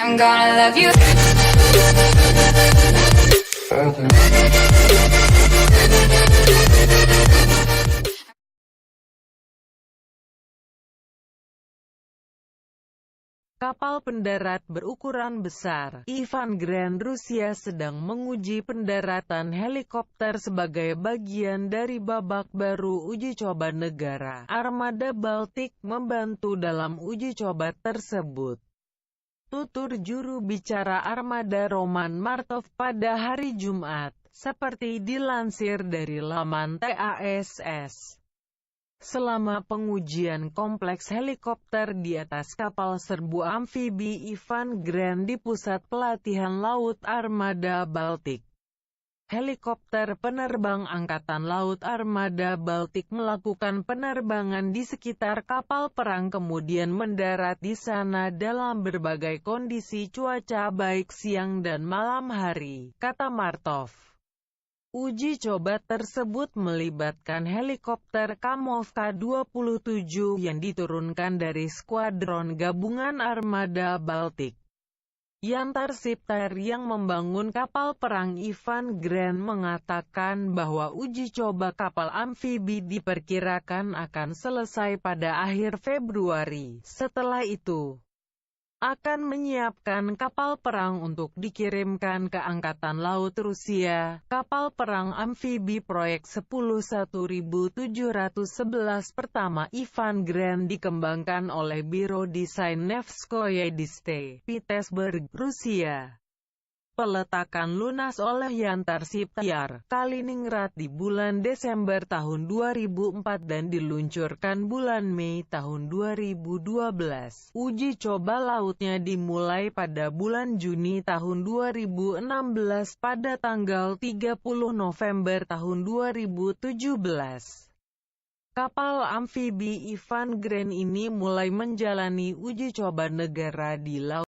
I'm gonna love you. Kapal pendarat berukuran besar, Ivan Grand Rusia sedang menguji pendaratan helikopter sebagai bagian dari babak baru uji coba negara. Armada Baltik membantu dalam uji coba tersebut. Tutur juru bicara Armada Roman Martov pada hari Jumat, seperti dilansir dari laman TASS. Selama pengujian kompleks helikopter di atas kapal serbu amfibi Ivan Grand di Pusat Pelatihan Laut Armada Baltik, helikopter penerbang Angkatan Laut Armada Baltik melakukan penerbangan di sekitar kapal perang kemudian mendarat di sana dalam berbagai kondisi cuaca baik siang dan malam hari, kata Martov. Uji coba tersebut melibatkan helikopter Kamov K-27 yang diturunkan dari Skuadron Gabungan Armada Baltik. Yantar Sipter yang membangun kapal perang Ivan Grand mengatakan bahwa uji coba kapal amfibi diperkirakan akan selesai pada akhir Februari. Setelah itu, akan menyiapkan kapal perang untuk dikirimkan ke Angkatan Laut Rusia. Kapal perang amfibi proyek 10711 pertama Ivan Grand dikembangkan oleh Biro Desain Nevskoye Diste, Petersburg, Rusia. Peletakan lunas oleh Yantar Siptyar, Kaliningrad di bulan Desember tahun 2004 dan diluncurkan bulan Mei tahun 2012. Uji coba lautnya dimulai pada bulan Juni tahun 2016 pada tanggal 30 November tahun 2017. Kapal amfibi Ivan Grand ini mulai menjalani uji coba negara di laut